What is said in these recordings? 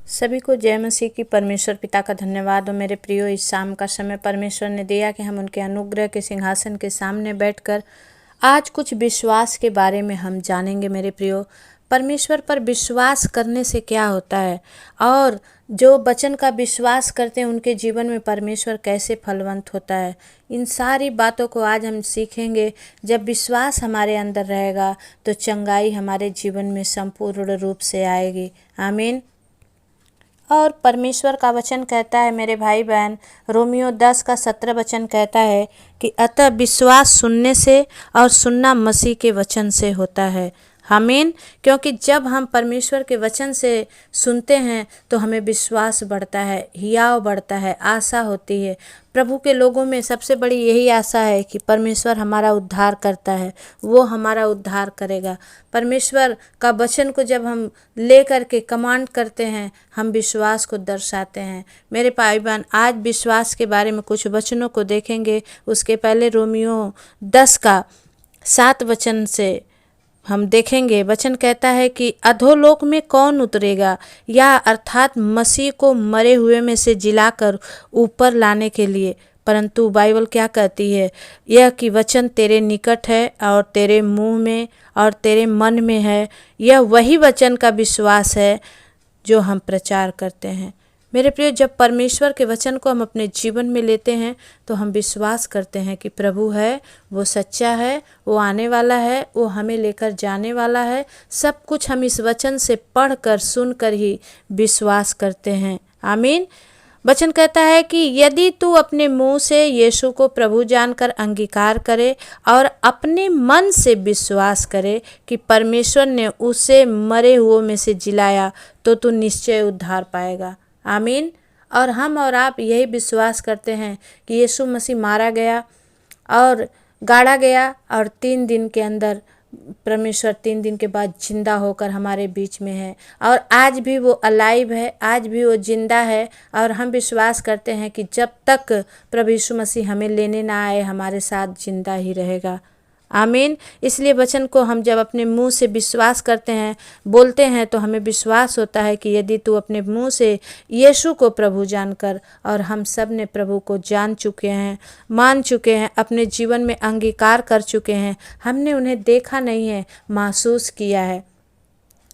सभी को जय मसीह की। परमेश्वर पिता का धन्यवाद हो मेरे प्रियो। इस शाम का समय परमेश्वर ने दिया कि हम उनके अनुग्रह के सिंहासन के सामने बैठकर आज कुछ विश्वास के बारे में हम जानेंगे मेरे प्रियो। परमेश्वर पर विश्वास करने से क्या होता है और जो वचन का विश्वास करते हैं उनके जीवन में परमेश्वर कैसे फलवंत होता है, इन सारी बातों को आज हम सीखेंगे। जब विश्वास हमारे अंदर रहेगा तो चंगाई हमारे जीवन में संपूर्ण रूप से आएगी। आमीन। और परमेश्वर का वचन कहता है मेरे भाई बहन, रोमियो 10:17 वचन कहता है कि अतः विश्वास सुनने से और सुनना मसीह के वचन से होता है। आमीन। क्योंकि जब हम परमेश्वर के वचन से सुनते हैं तो हमें विश्वास बढ़ता है, हियाव बढ़ता है, आशा होती है। प्रभु के लोगों में सबसे बड़ी यही आशा है कि परमेश्वर हमारा उद्धार करता है, वो हमारा उद्धार करेगा। परमेश्वर का वचन को जब हम ले करके कमांड करते हैं, हम विश्वास को दर्शाते हैं। मेरे भाई बहन, आज विश्वास के बारे में कुछ वचनों को देखेंगे। उसके पहले रोमियो 10:7 वचन से हम देखेंगे। वचन कहता है कि अधोलोक में कौन उतरेगा, या अर्थात मसीह को मरे हुए में से जिलाकर ऊपर लाने के लिए। परंतु बाइबल क्या कहती है, यह कि वचन तेरे निकट है और तेरे मुंह में और तेरे मन में है। यह वही वचन का विश्वास है जो हम प्रचार करते हैं। मेरे प्रिय, जब परमेश्वर के वचन को हम अपने जीवन में लेते हैं तो हम विश्वास करते हैं कि प्रभु है, वो सच्चा है, वो आने वाला है, वो हमें लेकर जाने वाला है। सब कुछ हम इस वचन से पढ़कर सुनकर ही विश्वास करते हैं। आमीन। वचन कहता है कि यदि तू अपने मुंह से यीशु को प्रभु जानकर अंगीकार करे और अपने मन से विश्वास करे कि परमेश्वर ने उसे मरे हुओं में से जिलाया, तो तू निश्चय उद्धार पाएगा। आमीन। और हम और आप यही विश्वास करते हैं कि यीशु मसीह मारा गया और गाड़ा गया और 3 दिन के अंदर परमेश्वर 3 दिन के बाद जिंदा होकर हमारे बीच में है। और आज भी वो अलाइव है, आज भी वो जिंदा है। और हम विश्वास करते हैं कि जब तक प्रभु यीशु मसीह हमें लेने ना आए, हमारे साथ जिंदा ही रहेगा। आमीन। इसलिए वचन को हम जब अपने मुंह से विश्वास करते हैं, बोलते हैं, तो हमें विश्वास होता है कि यदि तू अपने मुंह से यीशु को प्रभु जानकर, और हम सब ने प्रभु को जान चुके हैं, मान चुके हैं, अपने जीवन में अंगीकार कर चुके हैं। हमने उन्हें देखा नहीं है, महसूस किया है।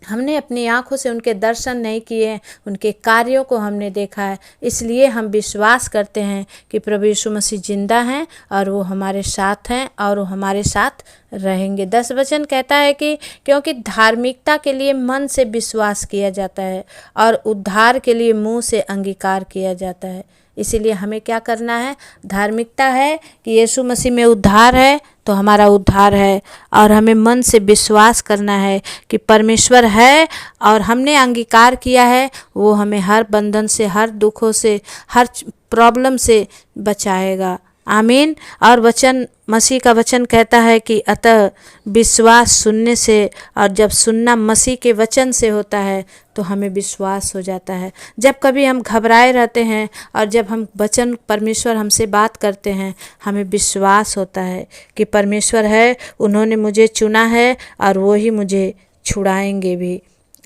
हमने अपनी आँखों से उनके दर्शन नहीं किए, उनके कार्यों को हमने देखा है। इसलिए हम विश्वास करते हैं कि प्रभु यीशु मसीह जिंदा हैं और वो हमारे साथ हैं और वो हमारे साथ रहेंगे। 10 वचन कहता है कि क्योंकि धार्मिकता के लिए मन से विश्वास किया जाता है और उद्धार के लिए मुंह से अंगीकार किया जाता है। इसीलिए हमें क्या करना है? धार्मिकता है कि यीशु मसीह में उद्धार है तो हमारा उद्धार है, और हमें मन से विश्वास करना है कि परमेश्वर है और हमने अंगीकार किया है, वो हमें हर बंधन से, हर दुखों से, हर प्रॉब्लम से बचाएगा। आमीन। और वचन, मसीह का वचन कहता है कि अतः विश्वास सुनने से, और जब सुनना मसीह के वचन से होता है तो हमें विश्वास हो जाता है। जब कभी हम घबराए रहते हैं और जब हम वचन, परमेश्वर हमसे बात करते हैं, हमें विश्वास होता है कि परमेश्वर है, उन्होंने मुझे चुना है और वो ही मुझे छुड़ाएंगे भी।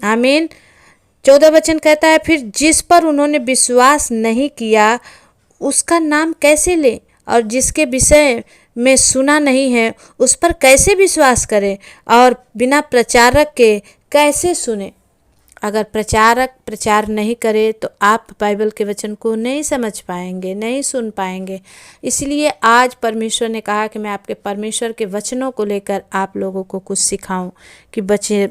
आमीन। 14 वचन कहता है, फिर जिस पर उन्होंने विश्वास नहीं किया उसका नाम कैसे लें, और जिसके विषय में सुना नहीं है उस पर कैसे विश्वास करें, और बिना प्रचारक के कैसे सुने। अगर प्रचारक प्रचार नहीं करे तो आप बाइबल के वचन को नहीं समझ पाएंगे, नहीं सुन पाएंगे। इसलिए आज परमेश्वर ने कहा कि मैं आपके परमेश्वर के वचनों को लेकर आप लोगों को कुछ सिखाऊं कि बच्चे,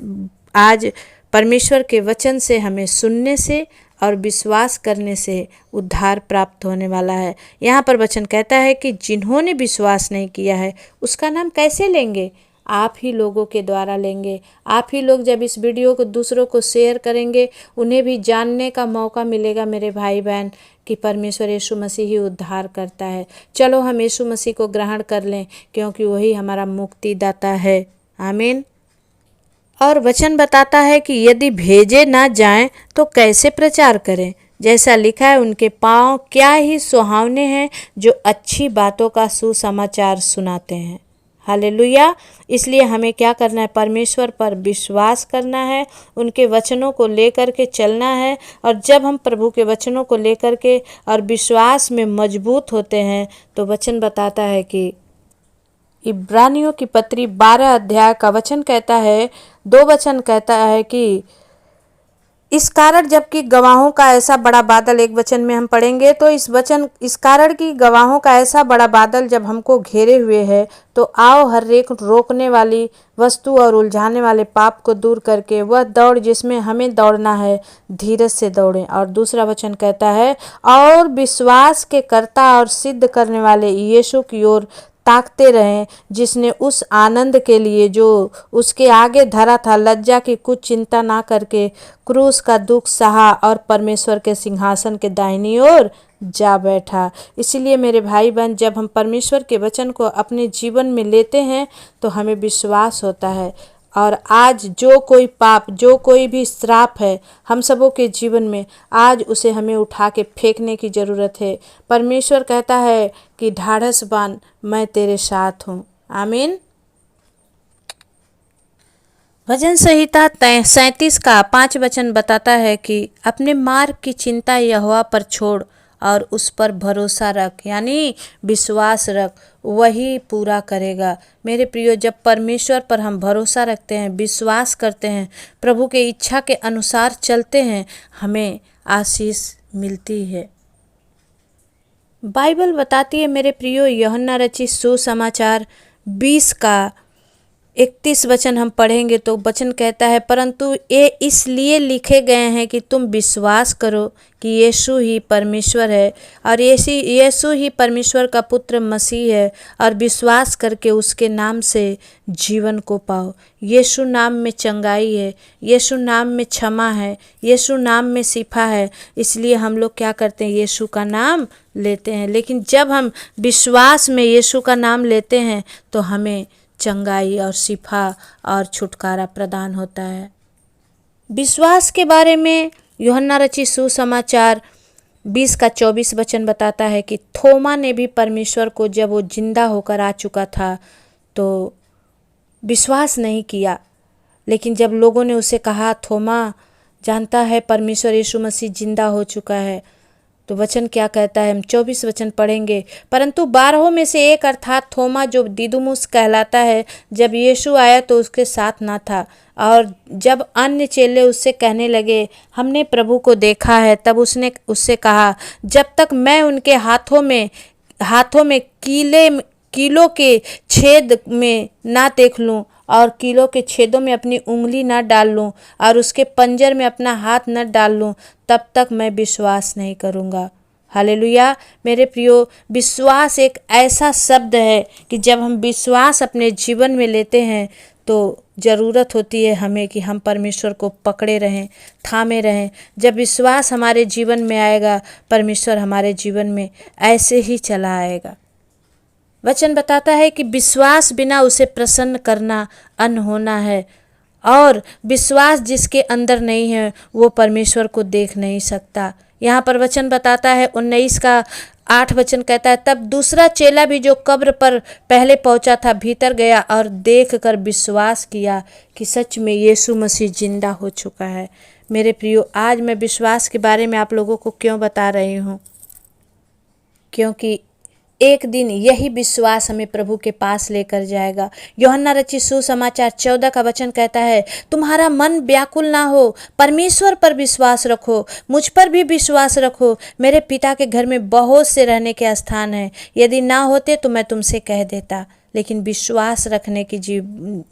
आज परमेश्वर के वचन से हमें सुनने से और विश्वास करने से उद्धार प्राप्त होने वाला है। यहाँ पर वचन कहता है कि जिन्होंने विश्वास नहीं किया है उसका नाम कैसे लेंगे? आप ही लोगों के द्वारा लेंगे। आप ही लोग जब इस वीडियो को दूसरों को शेयर करेंगे, उन्हें भी जानने का मौका मिलेगा मेरे भाई बहन कि परमेश्वर यीशु मसीह ही उद्धार करता है। चलो हम यीशु मसीह को ग्रहण कर लें, क्योंकि वही हमारा मुक्तिदाता है। आमीन। और वचन बताता है कि यदि भेजे ना जाएं तो कैसे प्रचार करें। जैसा लिखा है, उनके पाँव क्या ही सुहावने हैं जो अच्छी बातों का सुसमाचार सुनाते हैं। हालेलुया। इसलिए हमें क्या करना है? परमेश्वर पर विश्वास करना है, उनके वचनों को लेकर के चलना है। और जब हम प्रभु के वचनों को लेकर के और विश्वास में मजबूत होते हैं तो वचन बताता है कि इब्रानियों की पत्री 12 अध्याय का वचन कहता है, 2 वचन कहता है कि इस कारण जबकि गवाहों का ऐसा बड़ा बादल, एक वचन में हम पढ़ेंगे तो इस कारण की गवाहों का ऐसा बड़ा बादल जब हमको घेरे हुए है तो आओ हर एक रोकने वाली वस्तु और उलझाने वाले पाप को दूर करके वह दौड़ जिसमें हमें दौड़ना है धीरज से दौड़ें। और दूसरा वचन कहता है, और विश्वास के कर्ता और सिद्ध करने वाले यीशु की ओर ताकते रहें, जिसने उस आनंद के लिए जो उसके आगे धरा था लज्जा की कुछ चिंता ना करके क्रूस का दुख सहा और परमेश्वर के सिंहासन के दाहिनी ओर जा बैठा। इसलिए मेरे भाई बहन, जब हम परमेश्वर के वचन को अपने जीवन में लेते हैं तो हमें विश्वास होता है। और आज जो कोई पाप, जो कोई भी श्राप है हम सबों के जीवन में, आज उसे हमें उठा के फेंकने की ज़रूरत है। परमेश्वर कहता है कि ढाढ़स बांध, मैं तेरे साथ हूँ। आमीन। भजन संहिता 37 का 5 वचन बताता है कि अपने मार्ग की चिंता यहोवा पर छोड़ और उस पर भरोसा रख, यानी विश्वास रख, वही पूरा करेगा। मेरे प्रियो, जब परमेश्वर पर हम भरोसा रखते हैं, विश्वास करते हैं, प्रभु के इच्छा के अनुसार चलते हैं, हमें आशीष मिलती है। बाइबल बताती है मेरे प्रियो, यूहन्ना रचित सुसमाचार 20 का 31 वचन हम पढ़ेंगे तो वचन कहता है, परंतु ये इसलिए लिखे गए हैं कि तुम विश्वास करो कि यीशु ही परमेश्वर है और यीशु ही परमेश्वर का पुत्र मसीह है, और विश्वास करके उसके नाम से जीवन को पाओ। यीशु नाम में चंगाई है, यीशु नाम में क्षमा है, यीशु नाम में शिफा है। इसलिए हम लोग क्या करते हैं? यीशु का नाम लेते हैं। लेकिन जब हम विश्वास में यीशु का नाम लेते हैं तो हमें चंगाई और शिफा और छुटकारा प्रदान होता है। विश्वास के बारे में यूहन्ना रचित सुसमाचार 20 का 24 वचन बताता है कि थोमा ने भी परमेश्वर को, जब वो जिंदा होकर आ चुका था, तो विश्वास नहीं किया। लेकिन जब लोगों ने उसे कहा, थोमा जानता है परमेश्वर यीशु मसीह जिंदा हो चुका है, तो वचन क्या कहता है? हम 24 वचन पढ़ेंगे। परंतु 12 में से एक अर्थात थोमा, जो दिदुमुस कहलाता है, जब यीशु आया तो उसके साथ ना था। और जब अन्य चेले उससे कहने लगे, हमने प्रभु को देखा है, तब उसने उससे कहा, जब तक मैं उनके हाथों में कीलों के छेद में ना देख लूं और कीलों के छेदों में अपनी उंगली न डाल लूं और उसके पंजर में अपना हाथ न डाल लूं, तब तक मैं विश्वास नहीं करूंगा। हालेलुया। मेरे प्रियो, विश्वास एक ऐसा शब्द है कि जब हम विश्वास अपने जीवन में लेते हैं तो ज़रूरत होती है हमें कि हम परमेश्वर को पकड़े रहें, थामे रहें। जब विश्वास हमारे जीवन में आएगा, परमेश्वर हमारे जीवन में ऐसे ही चला आएगा। वचन बताता है कि विश्वास बिना उसे प्रसन्न करना अनहोना है, और विश्वास जिसके अंदर नहीं है वो परमेश्वर को देख नहीं सकता। यहाँ पर वचन बताता है 19 का 8 वचन कहता है, तब दूसरा चेला भी जो कब्र पर पहले पहुंचा था भीतर गया और देख कर विश्वास किया कि सच में यीशु मसीह जिंदा हो चुका है। मेरे प्रियो, आज मैं विश्वास के बारे में आप लोगों को क्यों बता रही हूँ? क्योंकि एक दिन यही विश्वास हमें प्रभु के पास लेकर जाएगा। यूहन्ना रचित सुसमाचार 14 का वचन कहता है, तुम्हारा मन व्याकुल ना हो, परमेश्वर पर विश्वास रखो, मुझ पर भी विश्वास रखो। मेरे पिता के घर में बहुत से रहने के स्थान हैं, यदि ना होते तो मैं तुमसे कह देता। लेकिन विश्वास रखने की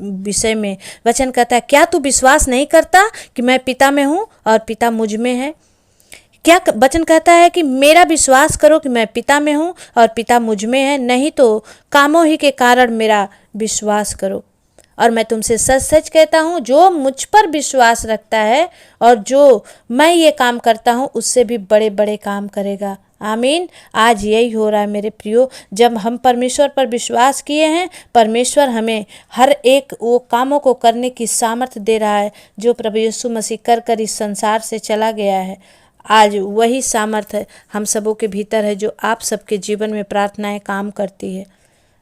विषय में वचन कहता है, क्या तू विश्वास नहीं करता कि मैं पिता में हूँ और पिता मुझ में है? क्या वचन कहता है कि मेरा विश्वास करो कि मैं पिता में हूँ और पिता मुझ में है, नहीं तो कामों ही के कारण मेरा विश्वास करो। और मैं तुमसे सच सच कहता हूँ, जो मुझ पर विश्वास रखता है और जो मैं ये काम करता हूँ उससे भी बड़े बड़े काम करेगा। आमीन। आज यही हो रहा है मेरे प्रियो, जब हम परमेश्वर पर विश्वास किए हैं, परमेश्वर हमें हर एक वो कामों को करने की सामर्थ्य दे रहा है जो प्रभु यीशु मसीह कर इस संसार से चला गया है। आज वही सामर्थ्य हम सबों के भीतर है जो आप सबके जीवन में प्रार्थनाएं काम करती है।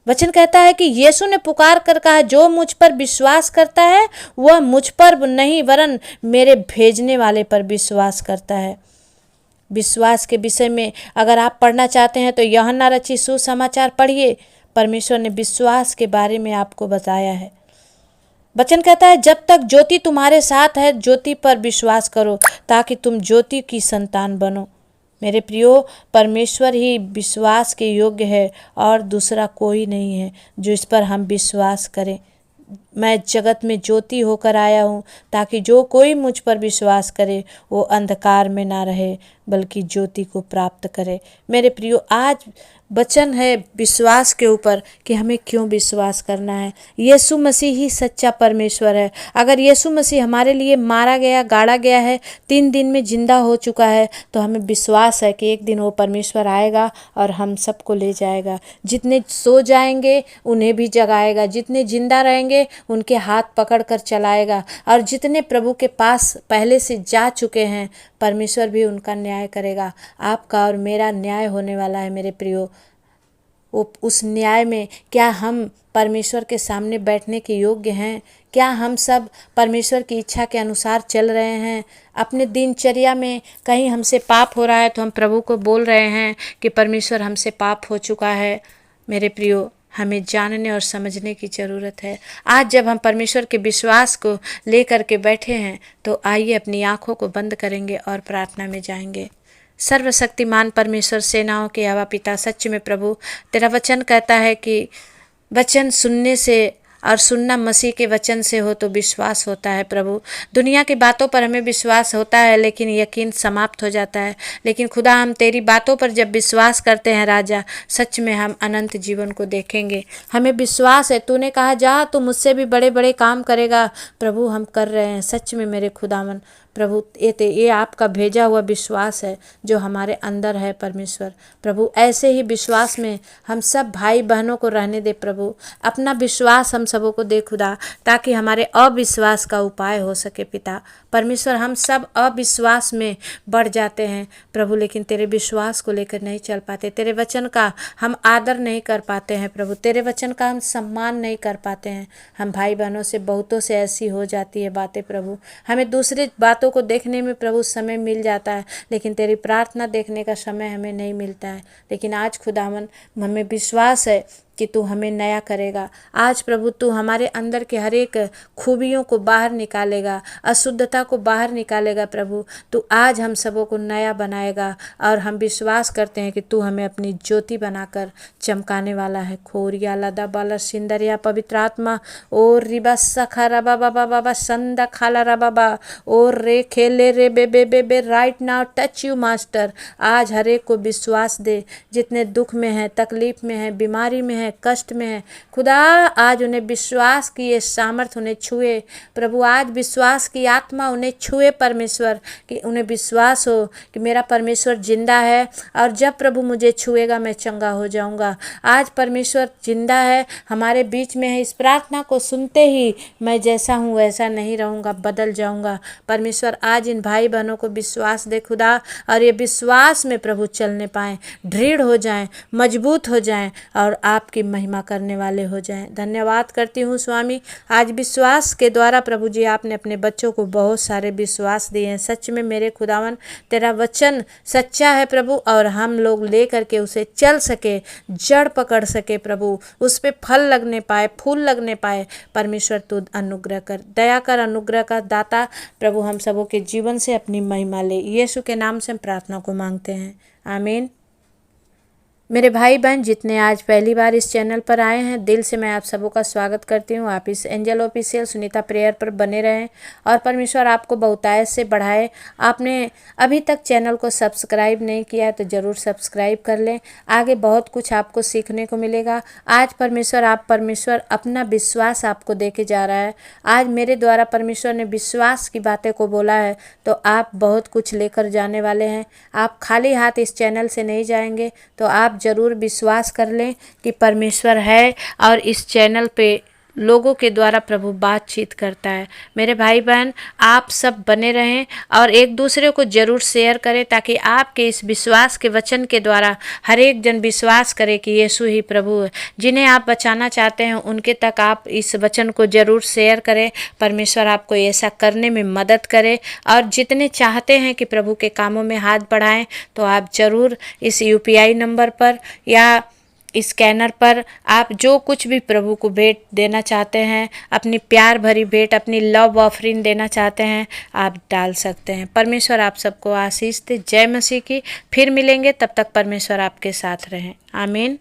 वचन कहता है कि यीशु ने पुकार कर कहा, जो मुझ पर विश्वास करता है वह मुझ पर नहीं वरन मेरे भेजने वाले पर विश्वास करता है। विश्वास के विषय में अगर आप पढ़ना चाहते हैं तो यूहन्ना रचित सुसमाचार पढ़िए। परमेश्वर ने विश्वास के बारे में आपको बताया है। वचन कहता है, जब तक ज्योति तुम्हारे साथ है ज्योति पर विश्वास करो ताकि तुम ज्योति की संतान बनो। मेरे प्रियो, परमेश्वर ही विश्वास के योग्य है और दूसरा कोई नहीं है जो इस पर हम विश्वास करें। मैं जगत में ज्योति होकर आया हूँ ताकि जो कोई मुझ पर विश्वास करे वो अंधकार में ना रहे बल्कि ज्योति को प्राप्त करे। मेरे प्रियो, आज वचन है विश्वास के ऊपर कि हमें क्यों विश्वास करना है। यीशु मसीह ही सच्चा परमेश्वर है। अगर यीशु मसीह हमारे लिए मारा गया, गाड़ा गया है, 3 दिन में जिंदा हो चुका है, तो हमें विश्वास है कि एक दिन वो परमेश्वर आएगा और हम सबको ले जाएगा। जितने सो जाएंगे उन्हें भी जगाएगा, जितने जिंदा रहेंगे उनके हाथ पकड़ कर चलाएगा, और जितने प्रभु के पास पहले से जा चुके हैं परमेश्वर भी उनका न्याय करेगा। आपका और मेरा न्याय होने वाला है। मेरे प्रियो, वो उस न्याय में क्या हम परमेश्वर के सामने बैठने के योग्य हैं? क्या हम सब परमेश्वर की इच्छा के अनुसार चल रहे हैं? अपने दिनचर्या में कहीं हमसे पाप हो रहा है तो हम प्रभु को बोल रहे हैं कि परमेश्वर हमसे पाप हो चुका है। मेरे प्रियो, हमें जानने और समझने की ज़रूरत है। आज जब हम परमेश्वर के विश्वास को लेकर के बैठे हैं तो आइए अपनी आँखों को बंद करेंगे और प्रार्थना में जाएंगे। सर्वशक्तिमान परमेश्वर, सेनाओं के यहोवा पिता, सच में प्रभु तेरा वचन कहता है कि वचन सुनने से और सुनना मसीह के वचन से हो तो विश्वास होता है। प्रभु, दुनिया की बातों पर हमें विश्वास होता है लेकिन यकीन समाप्त हो जाता है। लेकिन खुदा, हम तेरी बातों पर जब विश्वास करते हैं राजा, सच में हम अनंत जीवन को देखेंगे। हमें विश्वास है, तूने कहा जा तू मुझसे भी बड़े बड़े काम करेगा। प्रभु, हम कर रहे हैं। सच में मेरे खुदावन प्रभु, ये आपका भेजा हुआ विश्वास है जो हमारे अंदर है। परमेश्वर प्रभु, ऐसे ही विश्वास में हम सब भाई बहनों को रहने दे। प्रभु, अपना विश्वास हम सबों को दे खुदा, ताकि हमारे अविश्वास का उपाय हो सके। पिता परमेश्वर, हम सब अविश्वास में बढ़ जाते हैं प्रभु, लेकिन तेरे विश्वास को लेकर नहीं चल पाते। तेरे वचन का हम आदर नहीं कर पाते हैं प्रभु, तेरे वचन का हम सम्मान नहीं कर पाते हैं। हम भाई बहनों से बहुतों से ऐसी हो जाती है बातें प्रभु, हमें दूसरी बातों को देखने में प्रभु समय मिल जाता है, लेकिन तेरी प्रार्थना देखने का समय हमें नहीं मिलता है। लेकिन आज खुदावन, हमें विश्वास है कि तू हमें नया करेगा। आज प्रभु, तू हमारे अंदर के हर एक खूबियों को बाहर निकालेगा, अशुद्धता को बाहर निकालेगा। प्रभु, तू आज हम सबों को नया बनाएगा और हम विश्वास करते हैं कि तू हमें अपनी ज्योति बनाकर चमकाने वाला है। खोरिया लदा बाला सिंदरिया पवित्र आत्मा, और रिबा सखा रबा बाबा बाबा संदा खाला रबा बा, और रे खेले रे बे बे बे बे right now touch you master. आज हर एक को विश्वास दे, जितने दुख में है, तकलीफ में है, बीमारी में है, कष्ट में है खुदा, आज उन्हें विश्वास की ये सामर्थ्य उन्हें छुए प्रभु। आज विश्वास की आत्मा उन्हें छुए परमेश्वर, कि उन्हें विश्वास हो कि मेरा परमेश्वर जिंदा है और जब प्रभु मुझे छुएगा मैं चंगा हो जाऊंगा। आज परमेश्वर जिंदा है, हमारे बीच में है। इस प्रार्थना को सुनते ही मैं जैसा हूँ वैसा नहीं रहूँगा, बदल जाऊँगा। परमेश्वर, आज इन भाई बहनों को विश्वास दे खुदा, और ये विश्वास में प्रभु चलने पाएँ, दृढ़ हो जाएं, मजबूत हो जाएं और आपकी महिमा करने वाले हो जाएं। धन्यवाद करती हूँ स्वामी, आज विश्वास के द्वारा प्रभु जी आपने अपने बच्चों को बहुत सारे विश्वास दिए हैं। सच में मेरे खुदावन, तेरा वचन सच्चा है प्रभु, और हम लोग ले करके उसे चल सके, जड़ पकड़ सके प्रभु, उस पे फल लगने पाए, फूल लगने पाए। परमेश्वर तू अनुग्रह कर, दया कर, अनुग्रह का दाता प्रभु, हम सबों के जीवन से अपनी महिमा ले। यीशु के नाम से हम प्रार्थना को मांगते हैं, आमीन। मेरे भाई बहन जितने आज पहली बार इस चैनल पर आए हैं, दिल से मैं आप सबों का स्वागत करती हूँ। आप इस एंजल ऑफिशियल सुनीता प्रेयर पर बने रहें और परमेश्वर आपको बहुतायत से बढ़ाए। आपने अभी तक चैनल को सब्सक्राइब नहीं किया है तो ज़रूर सब्सक्राइब कर लें, आगे बहुत कुछ आपको सीखने को मिलेगा। आज परमेश्वर अपना विश्वास आपको दे के जा रहा है। आज मेरे द्वारा परमेश्वर ने विश्वास की बातें को बोला है तो आप बहुत कुछ लेकर जाने वाले हैं। आप खाली हाथ इस चैनल से नहीं जाएंगे, तो आप ज़रूर विश्वास कर लें कि परमेश्वर है और इस चैनल पे लोगों के द्वारा प्रभु बातचीत करता है। मेरे भाई बहन, आप सब बने रहें और एक दूसरे को जरूर शेयर करें, ताकि आपके इस विश्वास के वचन के द्वारा हर एक जन विश्वास करे कि यीशु ही प्रभु है। जिन्हें आप बचाना चाहते हैं उनके तक आप इस वचन को जरूर शेयर करें। परमेश्वर आपको ऐसा करने में मदद करे। और जितने चाहते हैं कि प्रभु के कामों में हाथ बढ़ाएं, तो आप जरूर इस UPI नंबर पर या स्कैनर पर आप जो कुछ भी प्रभु को भेंट देना चाहते हैं, अपनी प्यार भरी भेंट, अपनी लव ऑफरिंग देना चाहते हैं, आप डाल सकते हैं। परमेश्वर आप सबको आशीष दे। जय मसीह की। फिर मिलेंगे, तब तक परमेश्वर आपके साथ रहें। आमीन।